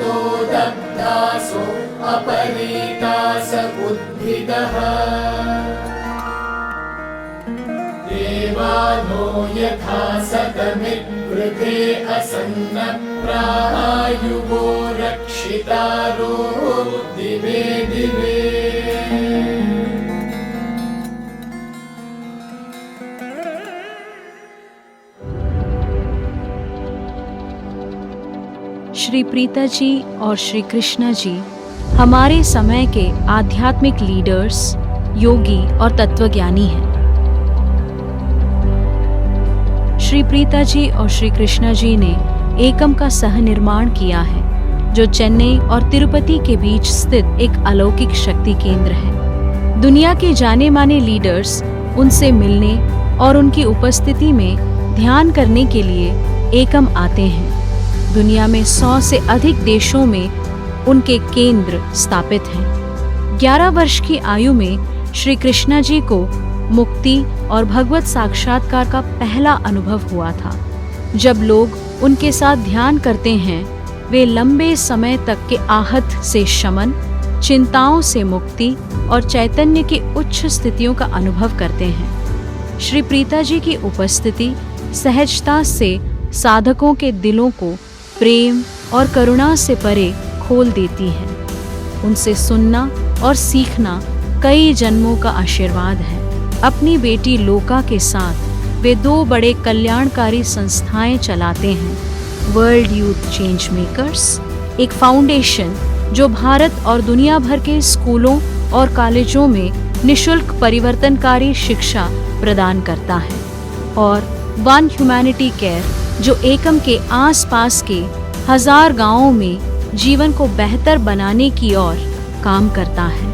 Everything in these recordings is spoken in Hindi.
जातो दग्धासो अपरीतास उद्भिदः देवानो यथा सतमिद्वृते असन्न प्रायुवो रक्षितारो दिवे दिवे। श्री प्रीता जी और श्री कृष्णा जी हमारे समय के आध्यात्मिक लीडर्स, योगी और तत्वज्ञानी हैं। श्री प्रीता जी और श्री कृष्णा जी ने एकम का सह निर्माण किया है, जो चेन्नई और तिरुपति के बीच स्थित एक अलौकिक शक्ति केंद्र है। दुनिया के जाने माने लीडर्स उनसे मिलने और उनकी उपस्थिति में ध्यान करने के लिए एकम आते हैं। दुनिया में 100 से अधिक देशों में उनके केंद्र स्थापित हैं। 11 वर्ष की आयु में श्री कृष्णा जी को मुक्ति और भगवत साक्षात्कार का पहला अनुभव हुआ था। जब लोग उनके साथ ध्यान करते हैं, वे लंबे समय तक के आहत से शमन, चिंताओं से मुक्ति और चैतन्य की उच्च स्थितियों का अनुभव करते हैं। श्री प्रीता जी की उपस्थिति सहजता से साधकों के दिलों को प्रेम और करुणा से परे खोल देती है। उनसे सुनना और सीखना कई जन्मों का आशीर्वाद है। अपनी बेटी लोका के साथ वे 2 बड़े कल्याणकारी संस्थाएं चलाते हैं। वर्ल्ड यूथ चेंज मेकर्स, एक फाउंडेशन जो भारत और दुनिया भर के स्कूलों और कॉलेजों में निशुल्क परिवर्तनकारी शिक्षा प्रदान करता है, और वन ह्यूमैनिटी केयर जो एकम के आसपास के 1000 गांवों में जीवन को बेहतर बनाने की ओर काम करता है।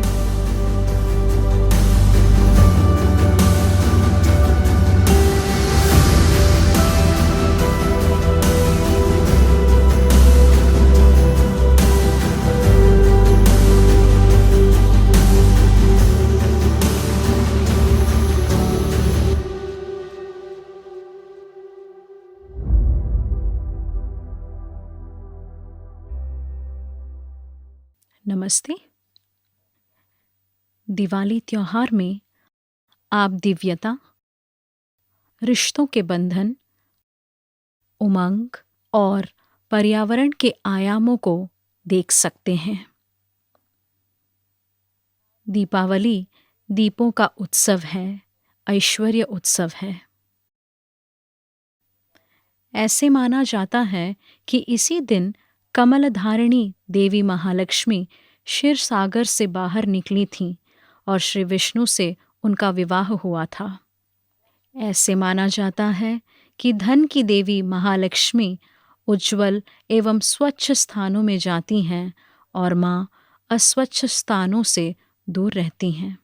नमस्ते। दिवाली त्योहार में आप दिव्यता, रिश्तों के बंधन, उमंग और पर्यावरण के आयामों को देख सकते हैं। दीपावली दीपों का उत्सव है, ऐश्वर्य उत्सव है। ऐसे माना जाता है कि इसी दिन कमलधारिणी देवी महालक्ष्मी क्षीर सागर से बाहर निकली थीं और श्री विष्णु से उनका विवाह हुआ था। ऐसे माना जाता है कि धन की देवी महालक्ष्मी उज्ज्वल एवं स्वच्छ स्थानों में जाती हैं और माँ अस्वच्छ स्थानों से दूर रहती हैं।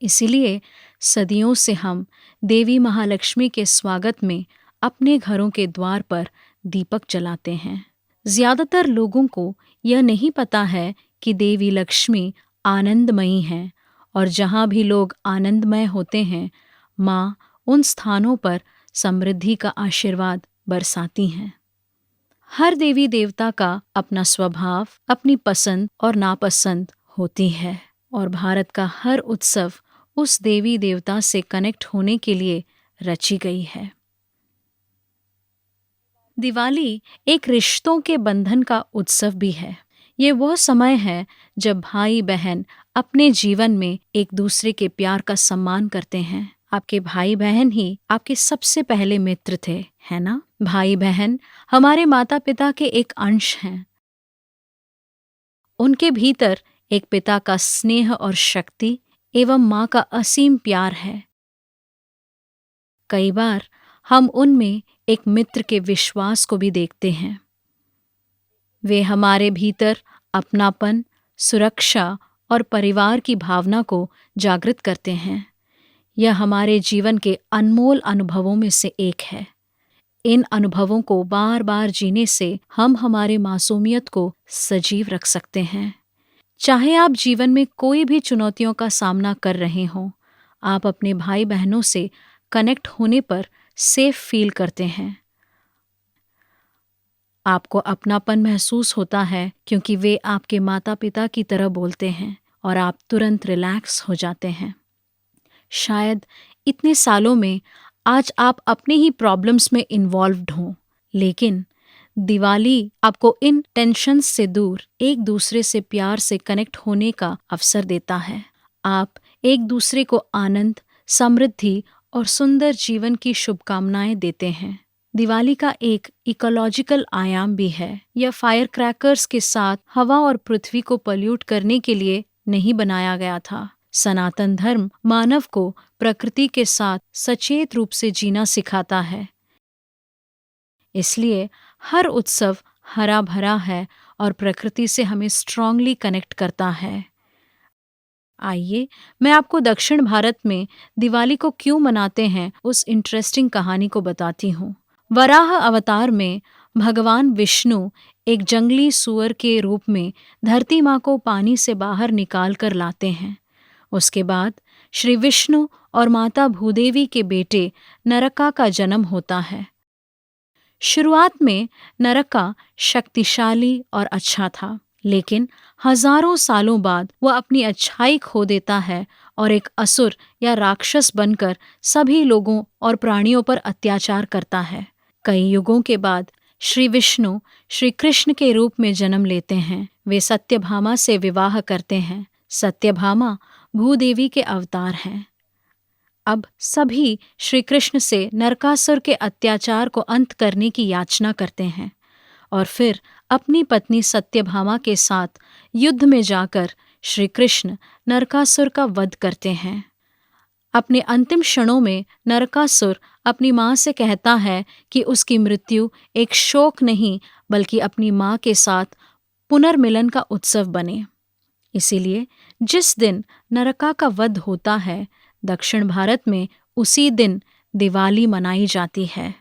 इसीलिए सदियों से हम देवी महालक्ष्मी के स्वागत में अपने घरों के द्वार पर दीपक जलाते हैं। ज्यादातर लोगों को यह नहीं पता है कि देवी लक्ष्मी आनंदमयी हैं, और जहाँ भी लोग आनंदमय होते हैं, माँ उन स्थानों पर समृद्धि का आशीर्वाद बरसाती हैं। हर देवी देवता का अपना स्वभाव, अपनी पसंद और नापसंद होती है, और भारत का हर उत्सव उस देवी देवता से कनेक्ट होने के लिए रची गई है। दिवाली एक रिश्तों के बंधन का उत्सव भी है। ये वह समय है जब भाई बहन अपने जीवन में एक दूसरे के प्यार का सम्मान करते हैं। आपके भाई बहन ही आपके सबसे पहले मित्र थे, है ना? भाई बहन हमारे माता पिता के एक अंश हैं। उनके भीतर एक पिता का स्नेह और शक्ति एवं माँ का असीम प्यार है। कई बार हम उनमें एक मित्र के विश्वास को भी देखते हैं। वे हमारे भीतर अपनापन, सुरक्षा और परिवार की भावना को जागृत करते हैं। यह हमारे जीवन के अनमोल अनुभवों में से एक है। इन अनुभवों को बार बार जीने से हम हमारे मासूमियत को सजीव रख सकते हैं। चाहे आप जीवन में कोई भी चुनौतियों का सामना कर रहे हों, आप अपने भाई बहनों से कनेक्ट होने पर सेफ फील करते हैं। आपको अपनापन महसूस होता है क्योंकि वे आपके माता पिता की तरह बोलते हैं और आप तुरंत रिलैक्स हो जाते हैं। शायद इतने सालों में आज आप अपने ही प्रॉब्लम्स में इन्वॉल्व्ड हों, लेकिन दिवाली आपको इन टेंशन्स से दूर एक दूसरे से प्यार से कनेक्ट होने का अवसर देता है। आप एक दूसरे को आनंद, समृद्धि और सुंदर जीवन की शुभकामनाएं देते हैं। दिवाली का एक इकोलॉजिकल आयाम भी है। यह फायर क्रैकर्स के साथ हवा और पृथ्वी को पल्यूट करने के लिए नहीं बनाया गया था। सनातन धर्म मानव को प्रकृति के साथ सचेत रूप से जीना सिखाता है। इसलिए हर उत्सव हरा भरा है और प्रकृति से हमें स्ट्रांगली कनेक्ट करता है। आइए मैं आपको दक्षिण भारत में दिवाली को क्यों मनाते हैं उस इंटरेस्टिंग कहानी को बताती हूँ। वराह अवतार में भगवान विष्णु एक जंगली सूअर के रूप में धरती माँ को पानी से बाहर निकाल कर लाते हैं। उसके बाद श्री विष्णु और माता भूदेवी के बेटे नरका का जन्म होता है। शुरुआत में नरका शक्तिशाली और अच्छा था, लेकिन हजारों सालों बाद वह अपनी अच्छाई खो देता है और एक असुर या राक्षस बनकर सभी लोगों और प्राणियों पर अत्याचार करता है। कई युगों के बाद श्री विष्णु श्री कृष्ण के रूप में जन्म लेते हैं। वे सत्यभामा से विवाह करते हैं। सत्यभामा भूदेवी के अवतार हैं। अब सभी श्री कृष्ण से नरकासुर के अत्याचार को अंत करने की याचना करते हैं और फिर अपनी पत्नी सत्यभामा के साथ युद्ध में जाकर श्री कृष्ण नरकासुर का वध करते हैं। अपने अंतिम क्षणों में नरकासुर अपनी माँ से कहता है कि उसकी मृत्यु एक शोक नहीं बल्कि अपनी माँ के साथ पुनर्मिलन का उत्सव बने। इसीलिए जिस दिन नरका का वध होता है, दक्षिण भारत में उसी दिन दिवाली मनाई जाती है।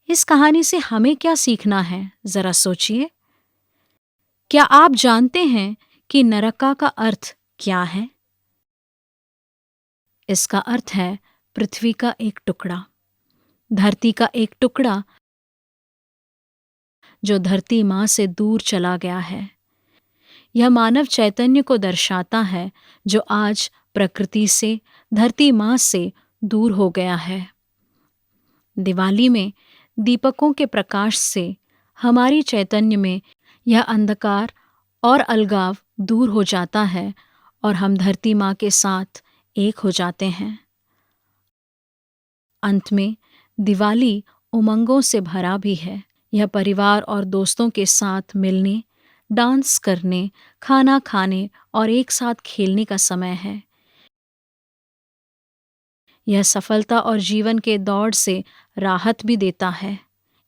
इस कहानी से हमें क्या सीखना है, जरा सोचिए। क्या आप जानते हैं कि नरका का अर्थ क्या है? इसका अर्थ है पृथ्वी का एक टुकड़ा, धरती का एक टुकड़ा जो धरती माँ से दूर चला गया है। यह मानव चैतन्य को दर्शाता है जो आज प्रकृति से, धरती माँ से दूर हो गया है। दिवाली में दीपकों के प्रकाश से हमारी चैतन्य में यह अंधकार और अलगाव दूर हो जाता है और हम धरती माँ के साथ एक हो जाते हैं। अंत में दिवाली उमंगों से भरा भी है। यह परिवार और दोस्तों के साथ मिलने, डांस करने, खाना खाने और एक साथ खेलने का समय है। यह सफलता और जीवन के दौड़ से राहत भी देता है।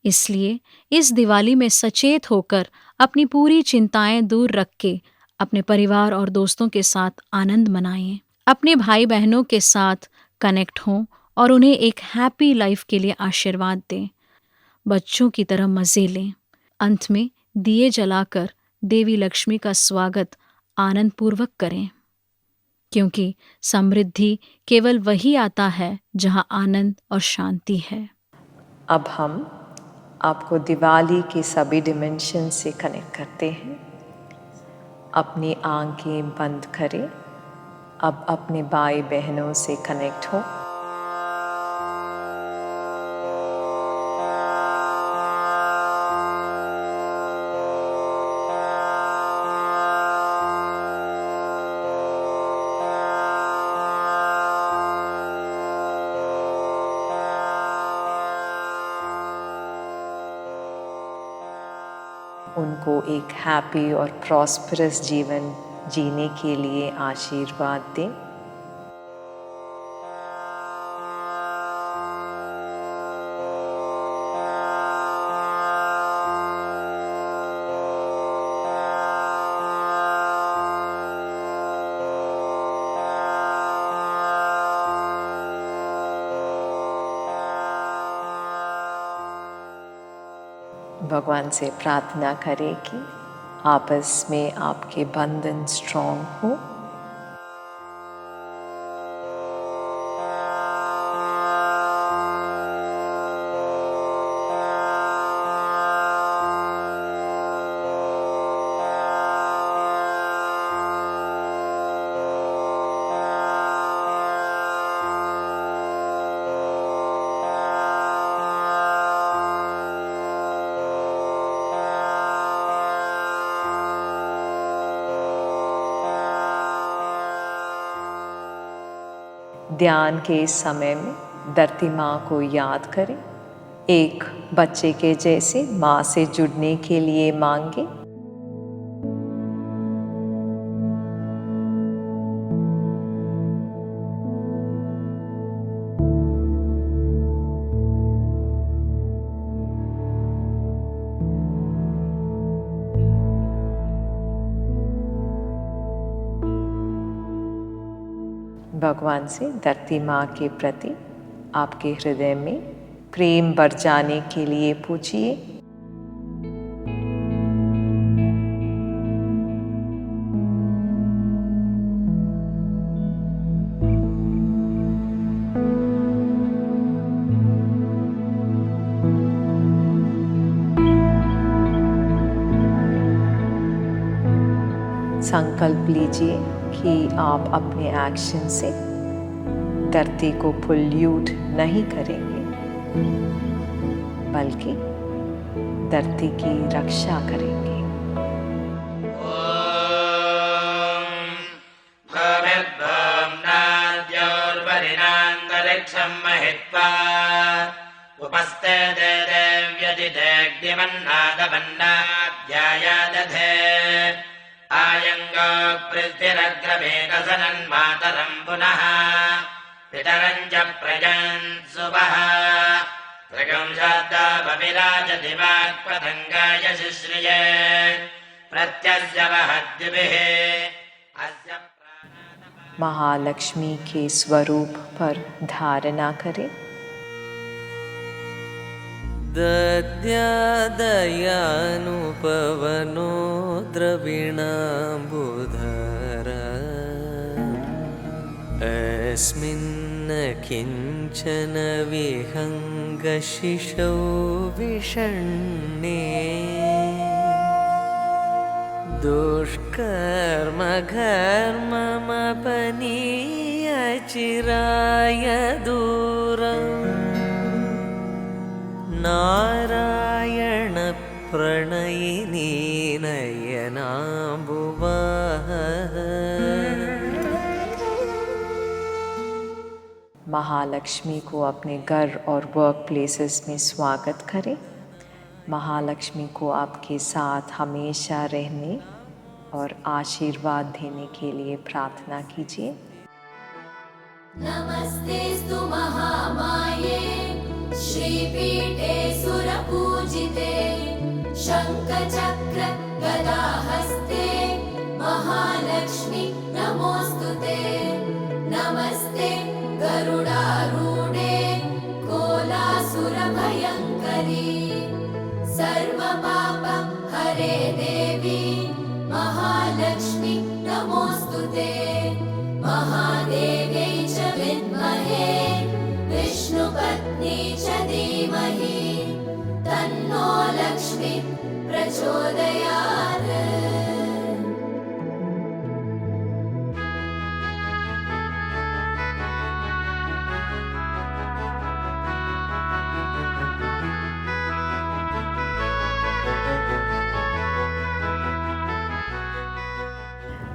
इसलिए इस दिवाली में सचेत होकर अपनी पूरी चिंताएं दूर रख के अपने परिवार और दोस्तों के साथ आनंद मनाएं। अपने भाई बहनों के साथ कनेक्ट हों और उन्हें एक हैप्पी लाइफ के लिए आशीर्वाद दें। बच्चों की तरह मजे लें। अंत में दिए जलाकर देवी लक्ष्मी का स्वागत आनंद पूर्वक करें, क्योंकि समृद्धि केवल वही आता है जहां आनंद और शांति है। अब हम आपको दिवाली के सभी डिमेंशन से कनेक्ट करते हैं। अपनी आंखें बंद करें। अब अपने भाई बहनों से कनेक्ट हो। उनको एक हैप्पी और प्रॉस्परस जीवन जीने के लिए आशीर्वाद दें। भगवान से प्रार्थना करें कि आपस में आपके बंधन स्ट्रॉन्ग हो। ध्यान के इस समय में धरती माँ को याद करें। एक बच्चे के जैसे माँ से जुड़ने के लिए मांगे। भगवान से धरती माँ के प्रति आपके हृदय में प्रेम बढ़ जाने के लिए पूछिए। संकल्प लीजिए कि आप अपने एक्शन से धरती को पोल्यूट नहीं करेंगे, बल्कि धरती की रक्षा करेंगे। महित्वा उपस्ते देव्यदिदेग्दिवन्नादवन्नाध्यायादधे आयङ्गो पृथ्विरग्रमेकसनन्मातरम् पुनः पितरम् च प्रजन् सुवः त्रिगंशाद्दाभविराजदिवाक्पतङ्गाय शुश्रिये प्रत्यस्य वहद्भिः अस्य महालक्ष्मी के स्वरूप पर धारणा करें। दद्यादयानुपवनो द्रविणाम्बुधर अस्मिन् किञ्चन विहङ्गशिशौ विषण्णे दुष्कर्म घर्ममपनीय चिराय दूरम् नारायण प्रणयिनी नयनाम्बुवः। महालक्ष्मी को अपने घर और वर्क प्लेसेस में स्वागत करें। महालक्ष्मी को आपके साथ हमेशा रहने और आशीर्वाद देने के लिए प्रार्थना कीजिए। नमस्तेस्तु महामाये श्रीपीठे सुरपूजिते शङ्खचक्र गदाहस्ते महालक्ष्मी नमोऽस्तुते। नमस्ते गरुडारूढे कोलासुरभयङ्करी सर्वपाप हरे देवी महालक्ष्मी नमोऽस्तुते। महादेव्यै च विद्महे विष्णुपत्नी च धीमहि तन्नो लक्ष्मी प्रचोदयात्।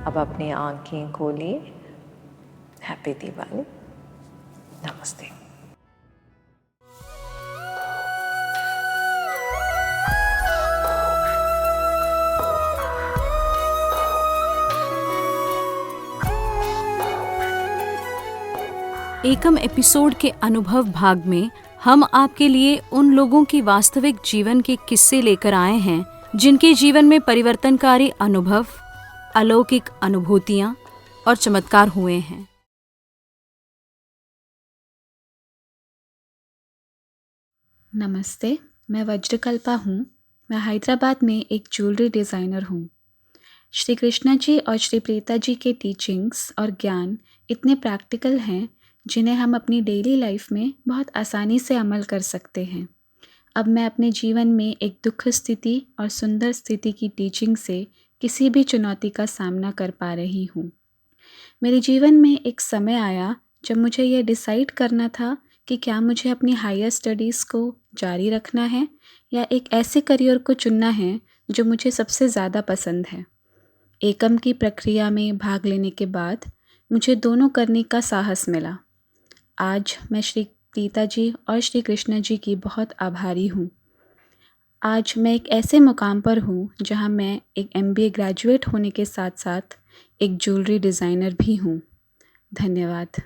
अब अपनी आंखें खोलिए। हैप्पी दिवाली। नमस्ते। एकम एपिसोड के अनुभव भाग में हम आपके लिए उन लोगों की वास्तविक जीवन के किस्से लेकर आए हैं जिनके जीवन में परिवर्तनकारी अनुभव, अलौकिक अनुभूतियां और चमत्कार हुए हैं। नमस्ते, मैं वज्रकल्पा हूँ। मैं हैदराबाद में एक ज्वेलरी डिज़ाइनर हूँ। श्री कृष्णा जी और श्री प्रीता जी के टीचिंग्स और ज्ञान इतने प्रैक्टिकल हैं जिन्हें हम अपनी डेली लाइफ में बहुत आसानी से अमल कर सकते हैं। अब मैं अपने जीवन में एक दुख स्थिति और सुंदर स्थिति की टीचिंग से किसी भी चुनौती का सामना कर पा रही हूँ। मेरे जीवन में एक समय आया जब मुझे यह डिसाइड करना था कि क्या मुझे अपनी हायर स्टडीज़ को जारी रखना है या एक ऐसे करियर को चुनना है जो मुझे सबसे ज़्यादा पसंद है। एकम की प्रक्रिया में भाग लेने के बाद मुझे दोनों करने का साहस मिला। आज मैं श्री प्रीता जी और श्री कृष्ण जी की बहुत आभारी हूँ। आज मैं एक ऐसे मुकाम पर हूँ जहाँ मैं एक MBA ग्रेजुएट होने के साथ साथ एक ज्वेलरी डिज़ाइनर भी हूँ। धन्यवाद।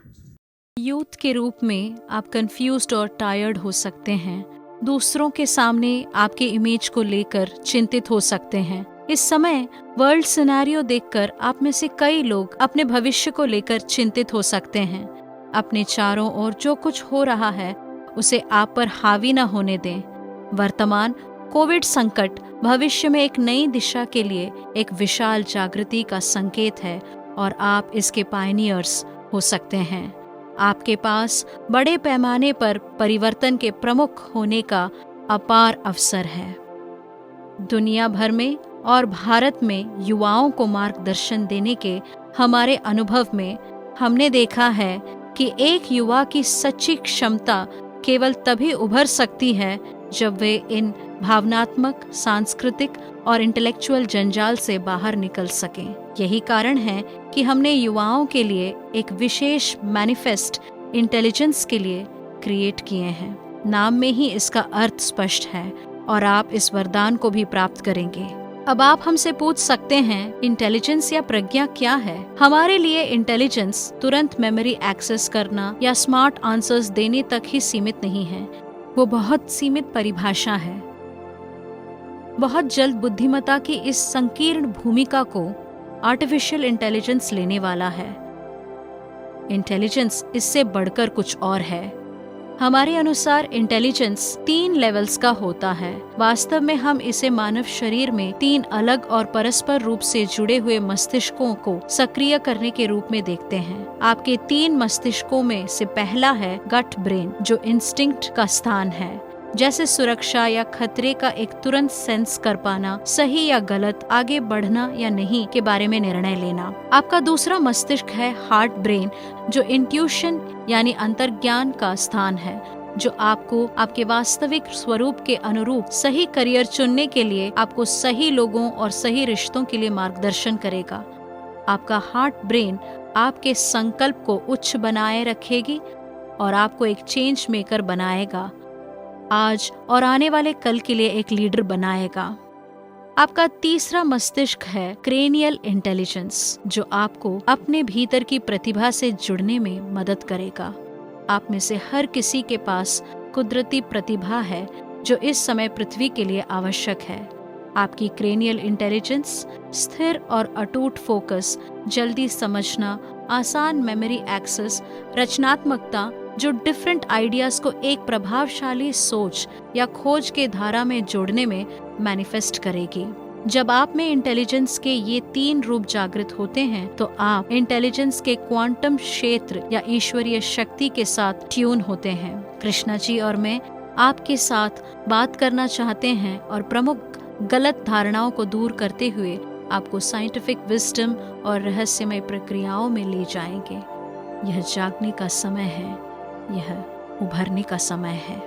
यूथ के रूप में आप कंफ्यूज्ड और टायर्ड हो सकते हैं। दूसरों के सामने आपके इमेज को लेकर चिंतित हो सकते हैं। इस समय वर्ल्ड सिनेरियो देखकर आप में से कई लोग अपने भविष्य को लेकर चिंतित हो सकते हैं। अपने चारों ओर जो कुछ हो रहा है उसे आप पर हावी न होने दें। वर्तमान कोविड संकट भविष्य में एक नई दिशा के लिए एक विशाल जागृति का संकेत है और आप इसके पायनियर्स हो सकते हैं। आपके पास बड़े पैमाने पर परिवर्तन के प्रमुख होने का अपार अवसर है। दुनिया भर में और भारत में युवाओं को मार्गदर्शन देने के हमारे अनुभव में हमने देखा है कि एक युवा की सच्ची क्षमता केवल तभी उभर सकती है जब वे इन भावनात्मक, सांस्कृतिक और इंटेलेक्चुअल जंजाल से बाहर निकल सकें। यही कारण है कि हमने युवाओं के लिए एक विशेष मैनिफेस्ट इंटेलिजेंस के लिए क्रिएट किए हैं। नाम में ही इसका अर्थ स्पष्ट है और आप इस वरदान को भी प्राप्त करेंगे। अब आप हमसे पूछ सकते हैं, इंटेलिजेंस या प्रज्ञा क्या है? हमारे लिए इंटेलिजेंस तुरंत मेमोरी एक्सेस करना या स्मार्ट आंसर्स देने तक ही सीमित नहीं है। वो बहुत सीमित परिभाषा है। बहुत जल्द बुद्धिमत्ता की इस संकीर्ण भूमिका को आर्टिफिशियल इंटेलिजेंस लेने वाला है। इंटेलिजेंस इससे बढ़कर कुछ और है। हमारे अनुसार इंटेलिजेंस 3 लेवल्स का होता है। वास्तव में हम इसे मानव शरीर में 3 अलग और परस्पर रूप से जुड़े हुए मस्तिष्कों को सक्रिय करने के रूप में देखते हैं। आपके 3 मस्तिष्कों में से पहला है गट ब्रेन, जो इंस्टिंक्ट का स्थान है, जैसे सुरक्षा या खतरे का एक तुरंत सेंस कर पाना, सही या गलत, आगे बढ़ना या नहीं के बारे में निर्णय लेना। आपका दूसरा मस्तिष्क है हार्ट ब्रेन, जो इंट्यूशन यानी अंतर्ज्ञान का स्थान है, जो आपको आपके वास्तविक स्वरूप के अनुरूप सही करियर चुनने के लिए आपको सही लोगों और सही रिश्तों के लिए मार्गदर्शन करेगा। आपका हार्ट ब्रेन आपके संकल्प को उच्च बनाए रखेगी और आपको एक चेंज मेकर बनाएगा, आज और आने वाले कल के लिए एक लीडर बनाएगा। आपका तीसरा मस्तिष्क है क्रेनियल इंटेलिजेंस, जो आपको अपने भीतर की प्रतिभा से जुड़ने में मदद करेगा। आप में से हर किसी के पास कुदरती प्रतिभा है जो इस समय पृथ्वी के लिए आवश्यक है। आपकी क्रेनियल इंटेलिजेंस स्थिर और अटूट फोकस, जल्दी समझना, आसान मेमोरी एक्सेस, रचनात्मकता जो डिफरेंट आइडियाज को एक प्रभावशाली सोच या खोज के धारा में जोड़ने में मैनिफेस्ट करेगी। जब आप में इंटेलिजेंस के ये 3 रूप जागृत होते हैं तो आप इंटेलिजेंस के क्वांटम क्षेत्र या ईश्वरीय शक्ति के साथ ट्यून होते हैं। कृष्णा जी और मैं आपके साथ बात करना चाहते हैं और प्रमुख गलत धारणाओं को दूर करते हुए आपको साइंटिफिक विजडम और रहस्यमय प्रक्रियाओं में ले जाएंगे। यह जागने का समय है, यह उभरने का समय है।